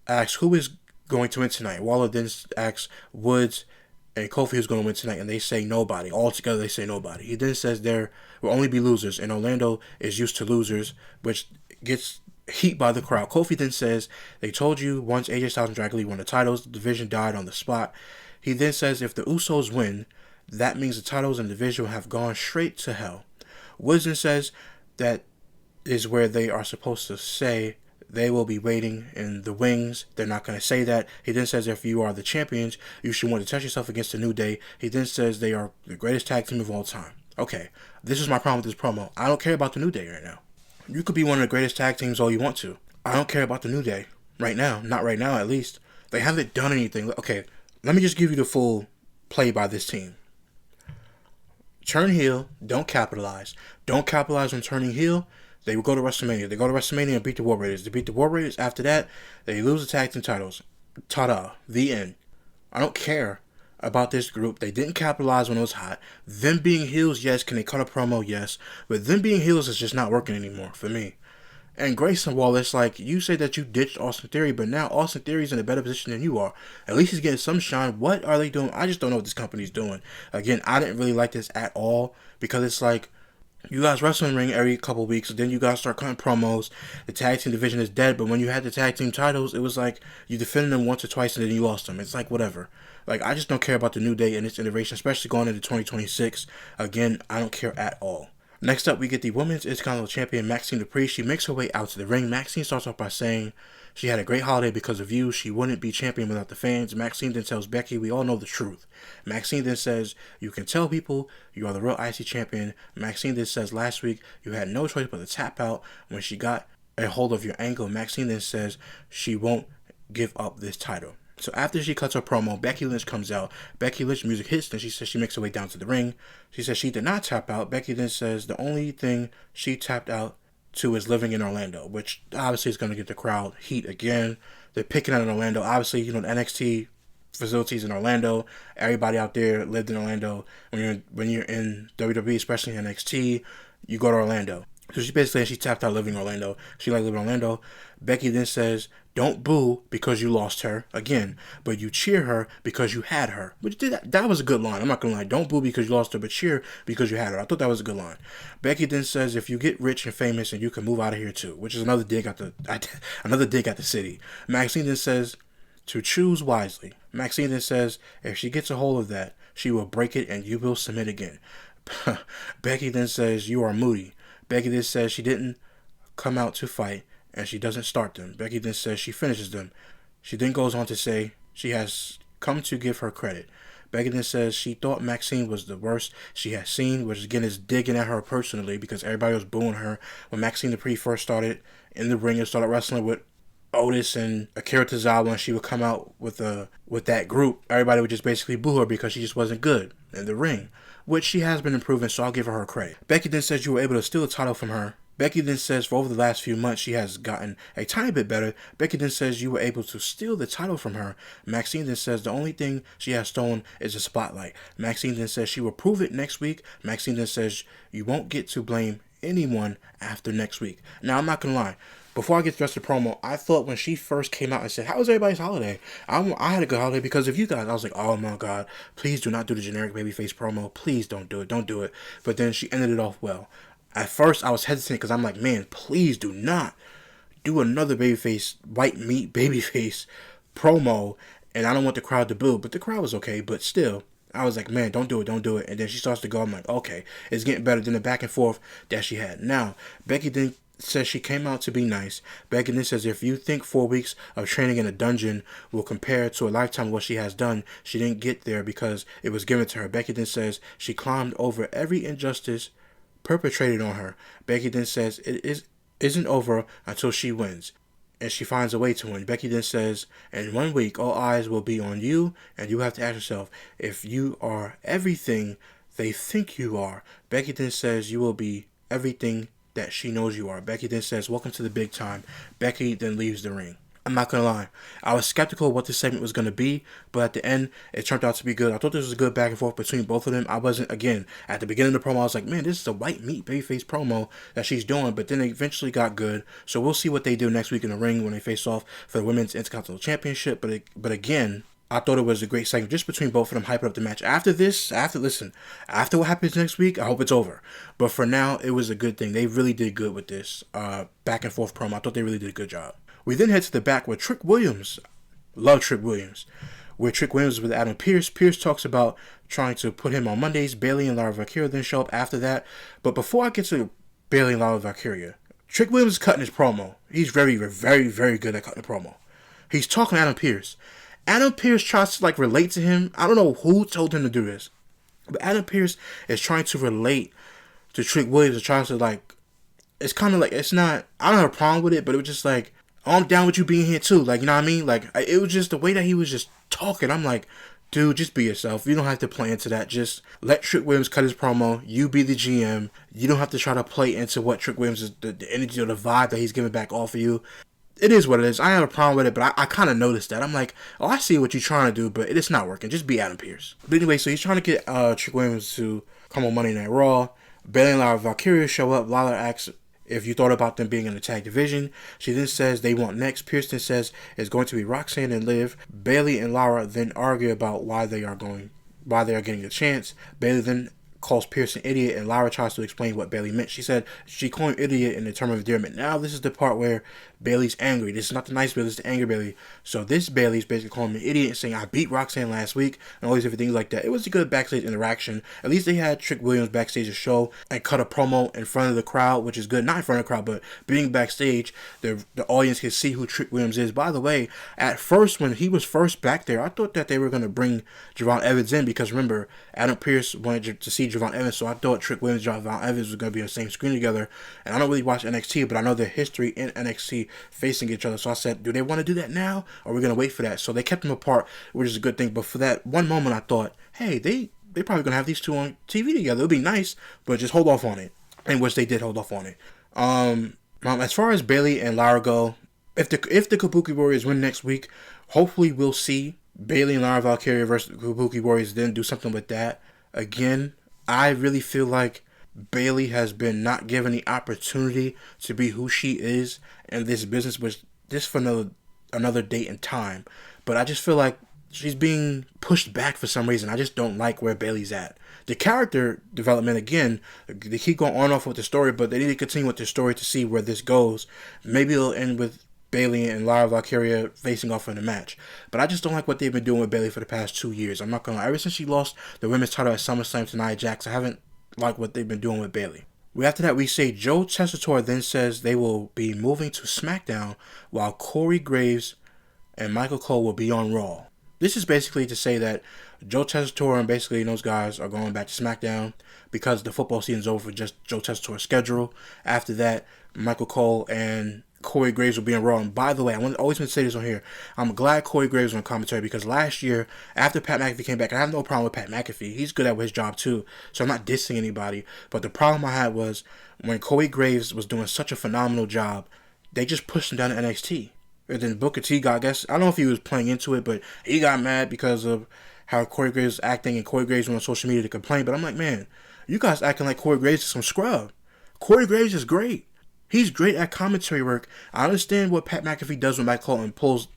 asks, who is going to win tonight? Waller then asks Woods and Kofi who's going to win tonight, and they say nobody. All together, they say nobody. He then says there will only be losers, and Orlando is used to losers, which gets heat by the crowd. Kofi then says, they told you once AJ Styles and Dragon Lee won the titles, the division died on the spot. He then says if the Usos win, that means the titles and the division have gone straight to hell. Woods then says that is where they are supposed to say they will be waiting in the wings. They're not going to say that. He then says if you are the champions, you should want to test yourself against the New Day. He then says they are the greatest tag team of all time. Okay, this is my problem with this promo. I don't care about the New Day right now. You could be one of the greatest tag teams all you want to. I don't care about the New Day right now. Not right now, at least. They haven't done anything. Okay, let me just give you the full play by this team. Turn heel, don't capitalize. Don't capitalize on turning heel. They will go to WrestleMania. They go to WrestleMania and beat the War Raiders. They beat the War Raiders. After that, they lose the tag team titles. Ta-da. The end. I don't care about this group. They didn't capitalize when it was hot. Them being heels, yes. Can they cut a promo? Yes. But them being heels is just not working anymore for me. And Grayson Waller, it's like, you say that you ditched Austin Theory, but now Austin Theory's in a better position than you are. At least he's getting some shine. What are they doing? I just don't know what this company's doing. Again, I didn't really like this at all, because it's like, you guys wrestle in the ring every couple of weeks, and then you guys start cutting promos. The tag team division is dead, but when you had the tag team titles, it was like you defended them once or twice and then you lost them. It's like, whatever. Like, I just don't care about the New Day and its innovation, especially going into 2026. Again, I don't care at all. Next up, we get the Women's Intercontinental Champion, Maxine Dupree. She makes her way out to the ring. Maxine starts off by saying she had a great holiday because of you. She wouldn't be champion without the fans. Maxine then tells Becky, we all know the truth. Maxine then says, you can tell people you are the real IC champion. Maxine then says last week you had no choice but to tap out when she got a hold of your ankle. Maxine then says she won't give up this title. So after she cuts her promo, Becky Lynch comes out. Becky Lynch music hits, then she says she makes her way down to the ring. She says she did not tap out. Becky then says the only thing she tapped out to is living in Orlando, which obviously is going to get the crowd heat again. They're picking on Orlando. Obviously, you know, the NXT facilities in Orlando. Everybody out there lived in Orlando. When you're in WWE, especially in NXT, you go to Orlando. So she basically, she tapped out living in Orlando. She liked living in Orlando. Becky then says, don't boo because you lost her again, but you cheer her because you had her. Which that was a good line. I'm not going to lie. Don't boo because you lost her, but cheer because you had her. I thought that was a good line. Becky then says, if you get rich and famous, and you can move out of here too, which is another dig at the city. Maxine then says, to choose wisely. Maxine then says, if she gets a hold of that, she will break it and you will submit again. Becky then says, "You are moody." Becky then says she didn't come out to fight and she doesn't start them. Becky then says she finishes them. She then goes on to say she has come to give her credit. Becky then says she thought Maxine was the worst she had seen, which again is digging at her personally because everybody was booing her when Maxine Dupree first started in the ring and started wrestling with Otis and Akira Tozawa, and she would come out with that group. Everybody would just basically boo her because she just wasn't good in the ring, which she has been improving, so I'll give her credit. Becky then says you were able to steal the title from her. Becky then says for over the last few months she has gotten a tiny bit better. Becky then says you were able to steal the title from her. Maxine then says the only thing she has stolen is the spotlight. Maxine then says she will prove it next week. Maxine then says you won't get to blame anyone after next week. Now, I'm not going to lie. Before I get to the rest of the promo, I thought when she first came out and said, "How was everybody's holiday?" I had a good holiday because of you guys. I was like, oh my God, please do not do the generic babyface promo. Please don't do it. Don't do it. But then she ended it off well. At first, I was hesitant because I'm like, man, please do not do another babyface, white meat babyface promo. And I don't want the crowd to boo. But the crowd was okay. But still, I was like, man, don't do it, don't do it. And then she starts to go. I'm like, okay, it's getting better than the back and forth that she had. Now, Becky then says she came out to be nice. Becky then says if you think 4 weeks of training in a dungeon will compare to a lifetime of what she has done, she didn't get there because it was given to her. Becky then says she climbed over every injustice perpetrated on her. Becky then says isn't over until she wins, and she finds a way to win. Becky then says, in 1 week, all eyes will be on you, and you have to ask yourself if you are everything they think you are. Becky then says you will be everything that she knows you are. Becky then says, welcome to the big time. Becky then leaves the ring. I'm not going to lie. I was skeptical of what this segment was going to be, but at the end, it turned out to be good. I thought this was a good back and forth between both of them. I wasn't, again, at the beginning of the promo, I was like, man, this is a white meat babyface promo that she's doing, but then it eventually got good. So we'll see what they do next week in the ring when they face off for the Women's Intercontinental Championship. But again, I thought it was a great segment just between both of them, hyping up the match. After what happens next week, I hope it's over. But for now, it was a good thing. They really did good with this back and forth promo. I thought they really did a good job. We then head to the back with Trick Williams. Love Trick Williams. Where Trick Williams is with Adam Pearce. Pearce talks about trying to put him on Mondays. Bayley and Lara Valkyria then show up after that. But before I get to Bayley and Lara Valkyria, Trick Williams is cutting his promo. He's very, very, very good at cutting the promo. He's talking to Adam Pearce. Adam Pearce tries to relate to him. I don't know who told him to do this, but Adam Pearce is trying to relate to Trick Williams and trying to it's kind of it's not, I don't have a problem with it, but it was just oh, I'm down with you being here too. You know what I mean? It was just the way that he was just talking. I'm like, dude, just be yourself. You don't have to play into that. Just let Trick Williams cut his promo. You be the GM. You don't have to try to play into what Trick Williams is, the energy or the vibe that he's giving back off of you. It is what it is. I have a problem with it, but I kind of noticed that. I'm like, oh, I see what you're trying to do, but it's not working. Just be Adam Pearce. But anyway, so he's trying to get Trick Williams to come on Monday Night Raw. Bayley and Lara Valkyria show up. Lala asks if you thought about them being in the tag division. She then says they want next. Pearce then says it's going to be Roxanne and Liv. Bayley and Lara then argue about why they are getting a chance. Bayley then calls Pearce an idiot, and Lara tries to explain what Bayley meant. She said she called him idiot in the term of endearment. Now this is the part where Bayley's angry. This is not the nice Bayley, this is the angry Bayley. So this Bayley's basically calling him an idiot and saying, I beat Roxanne last week, and all these different things like that. It was a good backstage interaction. At least they had Trick Williams backstage to show and cut a promo in front of the crowd, which is good. Not in front of the crowd, but being backstage, the audience can see who Trick Williams is. By the way, at first, when he was first back there, I thought that they were going to bring Javon Evans in, because remember, Adam Pearce wanted to see Javon Evans, so I thought Trick Williams and Javon Evans was going to be on the same screen together. And I don't really watch NXT, but I know their history in NXT facing each other. So I said, do they want to do that now, or are we going to wait for that? So they kept them apart, which is a good thing. But for that one moment, I thought, hey, they probably going to have these two on TV together. It would be nice, but just hold off on it. In which they did hold off on it. As far as Bayley and Lara go, if the Kabuki Warriors win next week, hopefully we'll see Bayley and Lara Valkyria versus the Kabuki Warriors, then do something with that. Again, I really feel like Bayley has been not given the opportunity to be who she is in this business, which just for another date and time. But I just feel like she's being pushed back for some reason. I just don't like where Bayley's at. The character development, again, they keep going on and off with the story, but they need to continue with the story to see where this goes. Maybe it'll end with Bayley and Lara Valkyria facing off in a match. But I just don't like what they've been doing with Bayley for the past 2 years. I'm not going to lie. Ever since she lost the women's title at SummerSlam to Nia Jax, I haven't like what they've been doing with Bayley. After that, we say Joe Tessitore then says they will be moving to SmackDown while Corey Graves and Michael Cole will be on Raw. This is basically to say that Joe Tessitore and basically those guys are going back to SmackDown because the football season's over for just Joe Tessitore's schedule. After that, Michael Cole and Corey Graves will be on Raw. And by the way, I always been to say this on here. I'm glad Corey Graves was on commentary because last year, after Pat McAfee came back, I have no problem with Pat McAfee. He's good at his job too, so I'm not dissing anybody. But the problem I had was when Corey Graves was doing such a phenomenal job, they just pushed him down to NXT. And then Booker T got, I guess, I don't know if he was playing into it, but he got mad because of how Corey Graves was acting, and Corey Graves went on social media to complain. But I'm like, man, you guys acting like Corey Graves is some scrub. Corey Graves is great. He's great at commentary work. I understand what Pat McAfee does with Mike Cole and pulls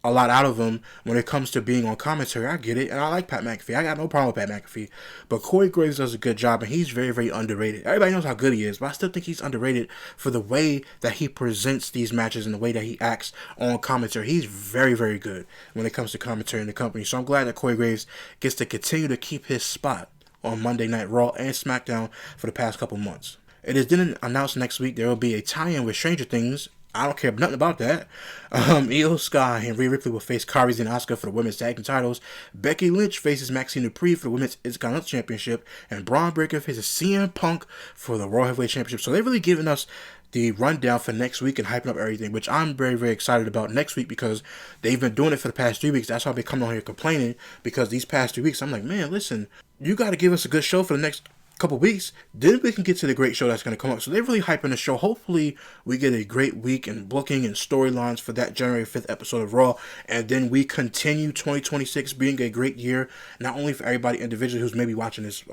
a lot out of him when it comes to being on commentary. I get it, and I like Pat McAfee. I got no problem with Pat McAfee. But Corey Graves does a good job, and he's very, very underrated. Everybody knows how good he is, but I still think he's underrated for the way that he presents these matches and the way that he acts on commentary. He's very, very good when it comes to commentary in the company. So I'm glad that Corey Graves gets to continue to keep his spot on Monday Night Raw and SmackDown for the past couple months. It is then announced next week there will be a tie-in with Stranger Things. I don't care nothing about that. Io Sky and Rhea Ripley will face Kairi and Asuka for the women's tag team titles. Becky Lynch faces Maxine Dupree for the women's Intercontinental Championship. And Braun Breaker faces CM Punk for the Raw Heavyweight Championship. So they've really given us the rundown for next week and hyping up everything, which I'm very, very excited about next week because they've been doing it for the past 3 weeks. That's why I've been coming on here complaining, because these past 3 weeks, I'm like, man, listen, you got to give us a good show for the next couple weeks, then we can get to the great show that's going to come up. So they're really hyping the show. Hopefully we get a great week in booking and storylines for that January 5th episode of Raw, and then we continue 2026 being a great year, not only for everybody individually who's maybe watching this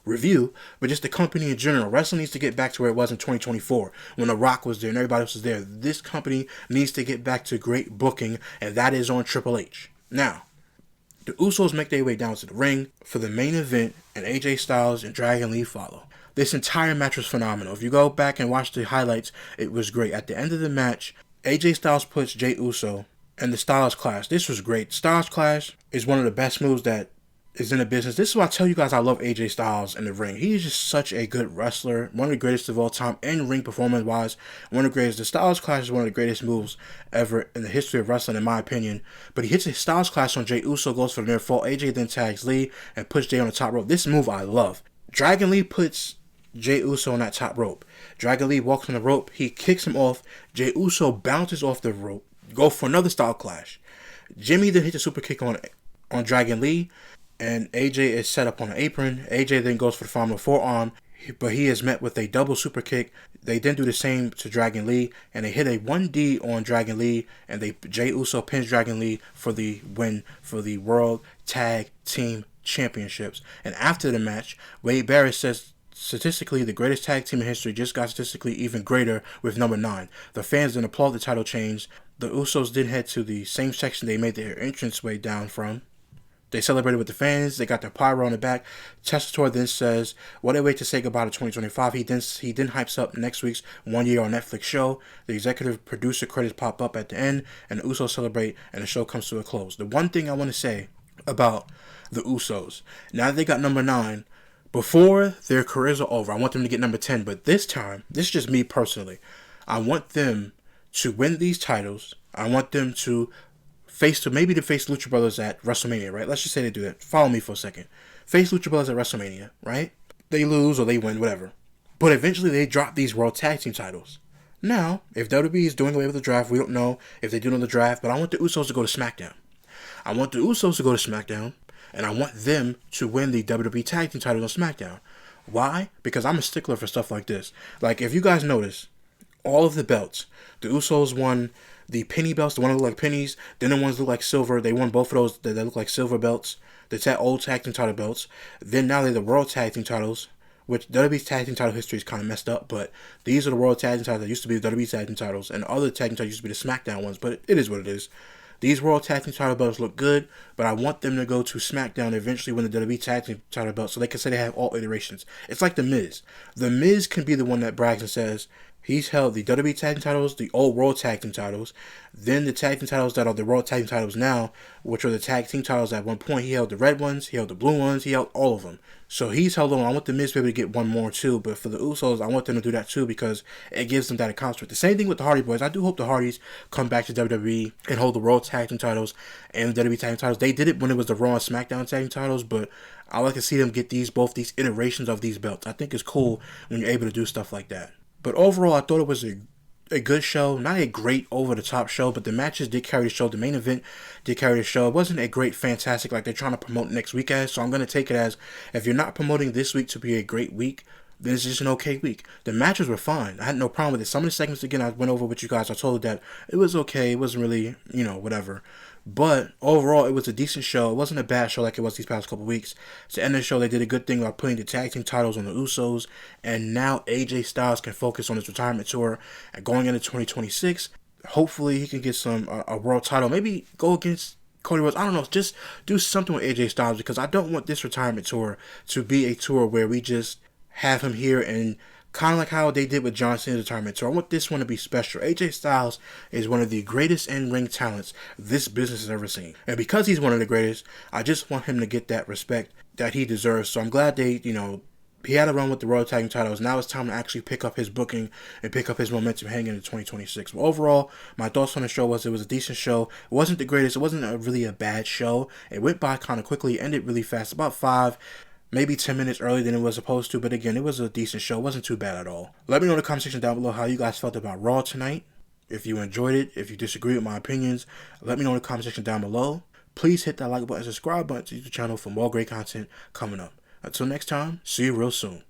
review, but just the company in general. Wrestling needs to get back to where it was in 2024 when The Rock was there and everybody else was there. This company needs to get back to great booking, and that is on Triple H. Now, the Usos make their way down to the ring for the main event, and AJ Styles and Dragon Lee follow. This entire match was phenomenal. If you go back and watch the highlights, it was great. At the end of the match, AJ Styles puts Jey Uso in the Styles Clash. This was great. Styles Clash is one of the best moves that is in the business. This is why I tell you guys I love AJ Styles in the ring. He is just such a good wrestler, one of the greatest of all time, in ring performance wise, one of the greatest. The Styles Clash is one of the greatest moves ever in the history of wrestling, in my opinion. But he hits a Styles Clash on Jey Uso, goes for the near fall. AJ then tags Lee and puts Jey on the top rope. This move I love. Dragon Lee puts Jey Uso on that top rope. Dragon Lee walks on the rope. He kicks him off. Jey Uso bounces off the rope. Go for another Styles Clash. Jimmy then hits a super kick on Dragon Lee, and AJ is set up on an apron. AJ then goes for the phenomenal forearm, but he is met with a double super kick. They then do the same to Dragon Lee, and they hit a 1D on Dragon Lee, and Jey Uso pins Dragon Lee for the win for the World Tag Team Championships. And after the match, Wade Barrett says statistically the greatest tag team in history just got statistically even greater with number 9. The fans then applaud the title change. The Usos then head to the same section they made their entrance way down from. They celebrated with the fans. They got their pyro on the back. Tessitore then says, what a way to say goodbye to 2025. He then hypes up next week's 1 year on Netflix show. The executive producer credits pop up at the end, and the Usos celebrate, and the show comes to a close. The one thing I want to say about the Usos, now that they got number 9, before their careers are over, I want them to get number 10. But this time, this is just me personally, I want them to win these titles. I want them to face Lucha Brothers at WrestleMania, right? Let's just say they do that. Follow me for a second. Face Lucha Brothers at WrestleMania, right? They lose or they win, whatever. But eventually they drop these World Tag Team titles. Now, if WWE is doing away with the draft, we don't know if they do know the draft, but I want the Usos to go to SmackDown. I want the Usos to go to SmackDown, and I want them to win the WWE Tag Team titles on SmackDown. Why? Because I'm a stickler for stuff like this. Like, if you guys notice, all of the belts, the Usos won the penny belts, the one that look like pennies, then the ones that look like silver. They won both of those that look like silver belts, the old tag team title belts. Then now they're the world tag team titles, which WWE's tag team title history is kind of messed up, but these are the world tag team titles that used to be the WWE tag team titles, and the other tag team titles used to be the SmackDown ones, but it is what it is. These world tag team title belts look good, but I want them to go to SmackDown and eventually win the WWE tag team title belt so they can say they have all iterations. It's like The Miz. The Miz can be the one that brags and says, He's held the WWE Tag Team titles, the old World Tag Team titles, then the Tag Team titles that are the World Tag Team titles now, which are the Tag Team titles at one point. He held the red ones, he held the blue ones, he held all of them. So he's held them. I want the Miz to be able to get one more too, but for the Usos, I want them to do that too because it gives them that accomplishment. The same thing with the Hardy Boys. I do hope the Hardys come back to WWE and hold the World Tag Team titles and the WWE Tag Team titles. They did it when it was the Raw and SmackDown Tag Team titles, but I like to see them get both these iterations of these belts. I think it's cool when you're able to do stuff like that. But overall, I thought it was a good show, not a great over-the-top show, but the matches did carry the show. The main event did carry the show. It wasn't a great fantastic like they're trying to promote next week as, so I'm going to take it as if you're not promoting this week to be a great week, then it's just an okay week. The matches were fine. I had no problem with it. Some of the segments, again, I went over with you guys. I told you that it was okay. It wasn't really, whatever. But overall, it was a decent show. It wasn't a bad show like it was these past couple weeks. To end the show, they did a good thing by putting the tag team titles on the Usos. And now AJ Styles can focus on his retirement tour. And going into 2026, hopefully he can get a world title. Maybe go against Cody Rhodes. I don't know. Just do something with AJ Styles because I don't want this retirement tour to be a tour where we just have him here and kind of like how they did with John Cena's retirement tour. I want this one to be special. AJ Styles is one of the greatest in-ring talents this business has ever seen. And because he's one of the greatest, I just want him to get that respect that he deserves. So I'm glad they, he had a run with the World Tag Team titles. Now it's time to actually pick up his booking and pick up his momentum heading into 2026. But overall, my thoughts on the show was it was a decent show. It wasn't the greatest. It wasn't really a bad show. It went by kind of quickly, ended really fast. About 5, maybe 10 minutes earlier than it was supposed to, but again, it was a decent show. It wasn't too bad at all. Let me know in the comment section down below how you guys felt about Raw tonight. If you enjoyed it, if you disagree with my opinions, let me know in the comment section down below. Please hit that like button and subscribe button to the channel for more great content coming up. Until next time, see you real soon.